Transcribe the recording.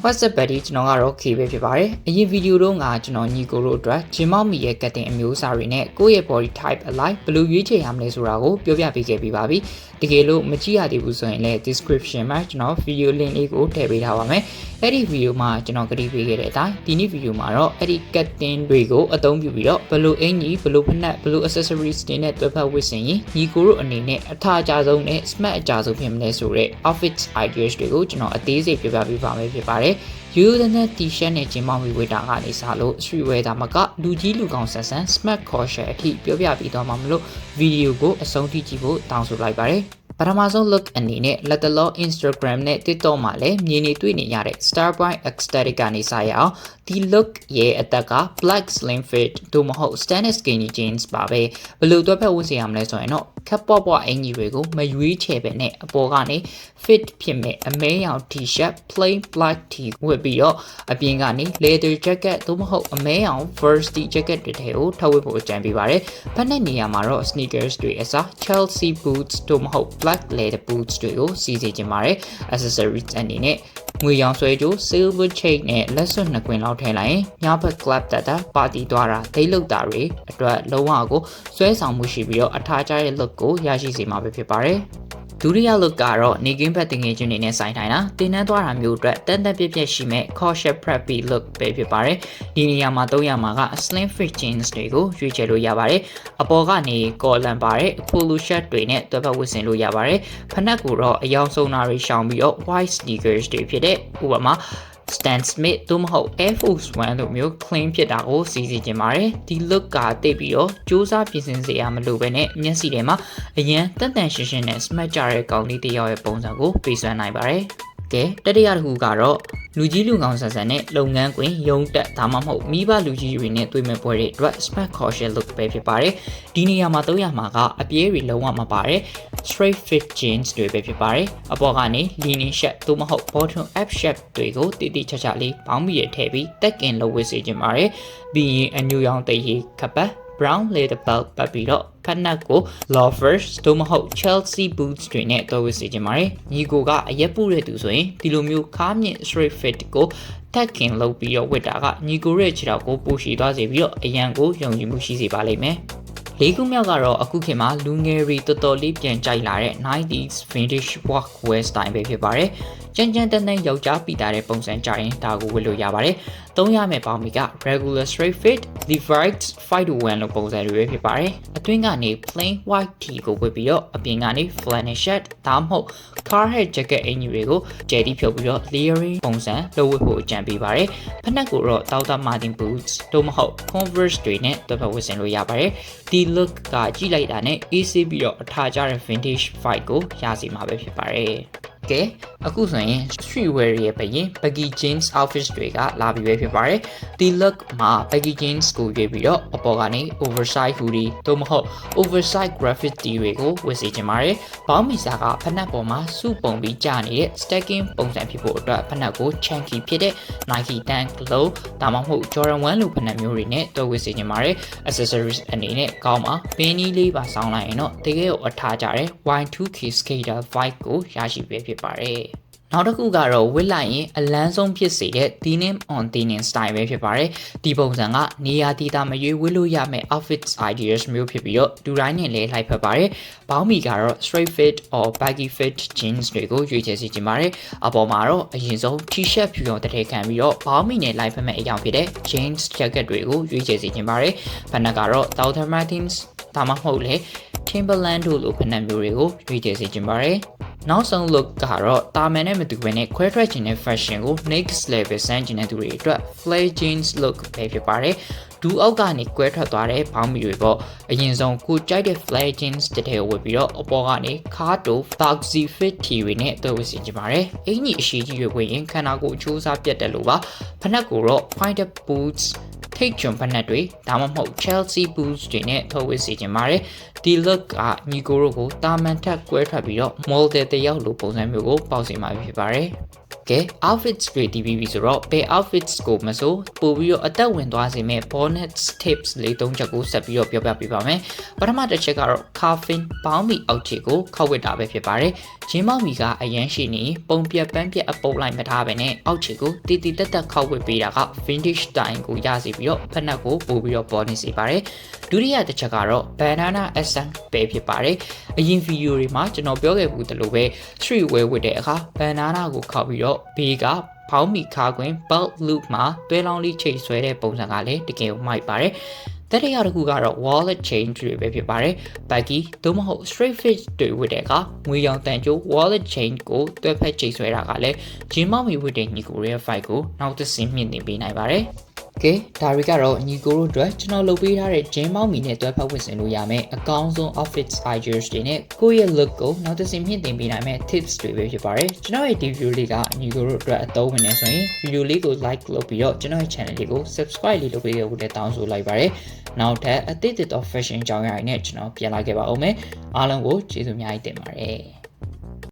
What's up buddy ကျွန်တော်ကတော့ K ပဲဖြစ်ပါတယ်အရင်ဗီဒီယိုတော့ငါကျွန်တော်ညီကိုတို့အတွက်ဂျင်မောက်မီရဲ့ကတ်တင်အမျိုးအစားတွေနဲ့ကိုယ့်ရဲ့ body type alike ဘယ်လိုရွေးချယ်ရမလဲဆိုတာကိုပြောပြပေးခဲ့ပြီးပါပြီတကယ်လို့မကြည့်ရသေးဘူးဆိုရင်လည်း description မှာကျွန်တော် video link လေးကိုထည့်ပေးထားပါမယ်အဲ့ဒီဗီဒီယိုမှာကျွန်တော်ကတိပေးခဲ့တဲ့အတိုင်းဒီနေ့ဗီဒီယိုမှာတော့အဲ့ဒီကတ်တင်တွေကိုအသုံးပြုပြီးတော့ဘယ်လိုအင်ကြီးဘယ်လိုဖက်နှက်ဘယ်လို accessories တွေနဲ့တွဲဖက်ဝတ်ဆင်ရင်ညီကိုတို့အနေနဲ့အထာအကျဆုံးနဲ့ smart အကျဆုံးဖြစ်မလဲဆိုတဲ့ outfit ideas တွေကိုကျွန်တော်အသေးစိတ်ပြပြပေးပါမယ်ဖြစ်ပါတယ်ယူတဲ့ T-shirt နဲ့ဂျင်မောက်မီဝတ်တာကနေစလို့ streetwear တာမကလူကြီးလူကောင်းဆန်ဆန် smart casual အထိပြောပြပြီးတော့မှမလို့ဗီဒီယိုကိုအဆုံးထိကြည့်ဖို့တောင်းဆိုလိုက်ပါတယ်ပထမဆုံး look အနေနဲ့လက်တလော Instagram နဲ့ TikTok မှာလည်းမြင်နေတွေ့နေရတဲ့ Starpoint aesthetic ကနေစရအောင်ဒီ look ရဲ့အသက်က black slim fit တို့မဟုတ် standard skinny jeans ပါပဲဘယ်လိုတွဲဖက်ဝတ်ဆင်ရမလဲဆိုရင်တော့ခပ်ပေါ့ပေါ့အင်ကြီးတွေကိုမရွေးချယ်ပဲနဲ့အပေါ်ကနေ fit ဖြစ်မဲ့အမဲရောင် t-shirt plain black tee ဝတ်ပြီးတော့အပြင်ကနေ leather jacket တို့မဟုတ်အမဲရောင် varsity jacket တွေထဲကိုထပ်ဝတ်ဖို့အကြံပေးပါတယ်ဖက်နဲ့နေရာမှာတော့ sneakers တွေအစား Chelsea boots တို့မဟုတ် black leather boots တွေကိုစီးစေချင်ပါတယ် accessories အနေနဲ့ငွေရောင်ဆွဲကြိုး silver chain နဲ့လက်စွပ်နှစ်ကွင်းလောက်ထည့်လိုက်ရင်ညဘက် club တက်တာပါတီသွားတာဒိတ်လုတ်တာတွေအတွက်လုံးဝကိုဆွဲဆောင်မှုရှိပြီးတော့အထားကျတဲ့ look ကိုရရှိစေမှာပဲဖြစ်ပါတယ်ဒုတိယ look ကတော့နေကင်းဘက်တင်ငယ်ချင်းတွေနဲ့ဆိုင်ထိုင်တာတင်နှန်းသွားတာမျိုးအတွက်တန်တန်ပြည့်ပြည့်ရှိမဲ့ casual preppy look ပဲဖြစ်ပါတယ်ဒီနေရာမှာသုံးရမှာက slim fit jeans တွေကိုရွေးချယ်လို့ရပါတယ်အပေါ်ကနေ collar ပါတဲ့ polo shirt တွေနဲ့တွဲဖက်ဝတ်ဆင်လို့ရပါတယ်ဖနက်ကိုတော့အယောင်ဆုံးတာတွေရှောင်ပြီးတော့ white sneakers တွေဖြစ်တဲ့ဥပမာStan Smith တို့မဟုတ် Air Force One တို့မျိုး clean ဖြစ်တာကိုစီစီကျင်ပါတယ်ဒီ look ကတိတ်ပြီးတော့စူးစမ်းပြင်ဆင်စရာမလိုပဲနဲ့မျက်စိထဲမှာအရင်တန်တန်ရှင်းရှင်းနဲ့ smart ကြတဲ့ကောင်လေးတစ်ယောက်ရဲ့ပုံစံကိုပေးစွမ်းနိုင်ပါတယ်ကဲတတိယတစ်ခုကတော့လူကြီးလူကောင်းဆန်ဆန်နဲ့လုပ်ငန်းခွင်ရုံးတက်ဒါမှမဟုတ်မိဘလူကြီးတွေနဲ့တွေ့မဲ့ပွဲတွေအတွက် smart casual look ပဲဖြစ်ပါတယ်ဒီနေရာမှာသုံးရမှာကအပြည့်တွေလုံးဝမပါတဲ့ straight fit jeans တွေပဲဖြစ်ပါတယ်အပေါ်ကနေ leaning shirt သို့မဟုတ် bottom up shirt တွေကိုတိတိကျကျလေးပေါင်းပြီးထည့်ပြီးတက်ကင်လုပ်ဝတ်စေချင်ပါတယ်ပြီးရင်အညူရောင်တရေခပ်ပတ် brown leather belt ပတ်ပြီးတော့ဖက်နက်ကို loafers တို့မဟုတ် Chelsea boots တွေနဲ့တွဲဝတ်စေချင်ပါတယ်ညီကိုကအရက်ပူတဲ့သူဆိုရင်ဒီလိုမျိုးခါးမြင့် straight fit ကိုတက်ခင်လုပ်ပြီးတော့ဝတ်တာကညီကိုရဲ့ခြေထောက်ကိုပိုရှည်သွားစေပြီးတော့အရန်ကိုယုံကြည်မှုရှိစေပါလိမ့်မယ်လေးခုမြောက်ကတော့အခုခေတ်မှာလူငယ်တွေတော်တော်လေးပြန်ကြိုက်လာတဲ့ 90s vintage workwear style ပဲဖြစ်ပါတယ်ကြမ်းကြမ်းတန်းတန်းယောက်ျားပီတာတဲ့ပုံစံကြရင်ဒါကိုဝတ်လို့ရပါတယ်သုံးရမယ့်ပေါင်းမီက regular straight fit Levi's 501လို့ပုံစံတွေပဲဖြစ်ပါတယ်အတွင်းကနေ plain white tee ကိုဝတ်ပြီးတော့အပြင်ကနေ flannel shirt ဒါမှမဟုတ် carhead jacket အင်ကြီးတွေကိုကျယ်တီးဖြုတ်ပြီးတော့ layering ပုံစံလုပ်ဝတ်ဖို့အကြံပေးပါတယ်ဖက်နက်ကိုတော့ Dr. Martin boots တို့မဟုတ် Converse တွေနဲ့တွဲဖက်ဝတ်ဆင်လို့ရပါတယ်ဒီ look ကကြည့်လိုက်တာနဲ့အေးဆေးပြီးတော့အထားကျတဲ့ vintage vibe ကိုရစီမှာပဲဖြစ်ပါတယ်ကဲအခုဆိုရင် streetwear ရဲ့ဘရင် baggy jeans outfits တွေကလာပြီးပဲဖြစ်ပါတယ်ဒီ look မှာ baggy jeans ကိုရွေးပြီးတော့အပေါ်ကနေ oversize hoodie တို့မဟုတ် oversize graphic tee တွေကိုဝတ်စေချင်ပါတယ်ဘောင်းမီစာကဖက်နက်ပေါ်မှာစုပုံပြီးကြာနေတဲ့ stacking ပုံစံဖြစ်ဖို့အတွက်ဖက်နက်ကို chunky ဖြစ်တဲ့ Nike Dunk Low ဒါမှမဟုတ် Jordan 1လိုဖက်နက်မျိုးတွေနဲ့တွဲဝတ်စေချင်ပါတယ် accessories အနေနဲ့ကောင်းပါပင်းကြီးလေးပါဆောင်းလိုက်ရင်တော့တကယ်ကိုအထားကြတဲ့ Y2K skater vibe ကိုရရှိပဲဖြစ်ပါတယ်နောက်တစ်ခုကတော့ဝတ်လိုက်ရင်အလန်းဆုံးဖြစ်စေတဲ့ denim on denim style ပဲဖြစ်ပါတယ်ဒီပုံစံကနေရာဒေသမရွေးဝတ်လို့ရမယ့် outfit ideas မျိုးဖြစ်ပြီးတော့လူတိုင်းနဲ့လည်းလိုက်ဖက်ပါတယ်ဘောင်းမီကတော့ straight fit or baggy fit jeans တွေကိုရွေးချယ်စီချင်ပါတယ်အပေါ်မှာတော့အရင်ဆုံး t-shirt ဖြူရောင်တစ်ထည်ခံပြီးတော့ဘောင်းမီနဲ့လိုက်ဖက်မဲ့အရာဖြစ်တဲ့ jeans jacket တွေကိုရွေးချယ်စီချင်ပါတယ်ဖက်နက်ကတော့ Dr. Martens ဒါမှမဟုတ်လေ Timberland တို့လိုဖက်နက်မျိုးတွေကိုရွေးချယ်စီချင်ပါတယ်နောက်ဆုံး look ကတော့တာမန်နဲ့မတူဘဲနဲ့ခွဲထွက်ခြင်းတဲ့ fashion ကို next level စမ်းကျင်တဲ့သူတွေအတွက် flare jeans look ပဲဖြစ်ပါတယ်ဒူအောက်ကနေကွဲထွက်သွားတဲ့ဘောင်းမီတွေပေါ့အရင်ဆုံးကိုကြိုက်တဲ့ flare jeans တစ်ထည်ကိုဝတ်ပြီးတော့အပေါ်ကနေ cardo boxy fit tee တွေနဲ့တွဲဝတ်ဆင်ကြပါတယ်အင်ကြီးအရှိကြီးတွေဝတ်ရင်ခန္ဓာကိုယ်အချိုးစားပြတ်တယ်လို့ပါဖနက်ကိုတော့ pointed bootsထိတ်ချွန်ဖက်နက်တွေဒါမှမဟုတ် Chelsea boots တွေနဲ့ထုတ်ဝတ်စေချင်ပါတယ်ဒီ look ကညီကိုတို့ကိုတာမန်ထက်ကွဲထွက်ပြီးတော့ model တယောက်လိုပုံစံမျိုးကိုပေါက်စေမှာဖြစ်ပါတယ် ကဲ outfits တွေတည်ပြီးပြီဆိုတော့ဘယ် outfits ကိုမဆိုပို့ပြီးတော့အသက်ဝင်သွားစေမဲ့ bonus tips လေး၃ချက်ကိုဆက်ပြီးတော့ပြောပြပေးပါမယ်ပထမတစ်ချက်ကတော့ cuffing ပေါင်းမီအောက်ခြေကိုခောက်ဝစ်တာပဲဖြစ်ပါတယ်ဂျင်းမောက်မီကအရန်ရှိနေပုံပြက်ပန်းပြက်အပုပ်လိုက်မထားပဲနဲ့အောက်ခြေကိုတီတီတက်တက်ခောက်ဝစ်ပေးတာက vintage style ကိုရစီပြီးတော့ဖက်နှက်ကိုပို့ပြီးတော့ပေါ်နေစေပါတယ်ဒုတိယတစ်ချက်ကတော့ banana essence ပဲဖြစ်ပါတယ်အရင်ဗီဒီယိုတွေမှာကျွန်တော်ပြောခဲ့ဘူးတလို့ပဲ street wear ဝတ်တဲ့အခါ banana ကိုခောက်ပြီးတော့ဘေးကပေါင်းမီခါခွင် belt loop မှာတွဲလောင်းလေးချိတ်ဆွဲတဲ့ပုံစံကလည်းတကယ်ကိုမိုက်ပါတယ်တတိယတစ်ခုကတော့ wallet chain တွေပဲဖြစ်ပါတယ်။ baggy သို့မဟုတ် straight fit တွေဝတ်တဲ့အခါငွေရောင်တန်ကြိုး wallet chain ကိုတွဲဖက်ချိတ်ဆွဲတာကလည်းဂျင်းမောက်မီဝတ်တဲ့ညီကိုရဲ့ fight ကိုနောက်တစ်ဆင့်မြင့်တင်ပေးနိုင်ပါတယ်။ကဲဒါတွေကတော့ညီကိုတို့အတွက်ကျွန်တော်လုပ်ပေးထားတဲ့ဂျင်းမောက်မီနဲ့တွဲဖက်ဝတ်ဆင်လို့ရမယ်အကောင်းဆုံး outfit ideas တွေနဲ့ကိုယ့်ရဲ့ look ကိုနောက်တစ်ဆင့်မြင့်တင်ပေးနိုင်မယ့် tips တွေပဲဖြစ်ပါတယ်ကျွန်တော်ရဲ့ဒီ video လေးကညီကိုတို့အတွက်အသုံးဝင်နေဆိုရင် video လေးကို like လုပ်ပြီးတော့ကျွန်တော်ရဲ့ channel လေးကို subscribe လေးလုပ်ပေးဖို့လည်းတောင်းဆိုလိုက်ပါတယ်နောက်ထပ်အသစ်သစ်သော fashion ကြောင်းရိုင်းနဲ့ကျွန်တော်ပြန်လာခဲ့ပါဦးမယ်အားလုံးကိုကျေးဇူးအများကြီးတင်ပါတယ်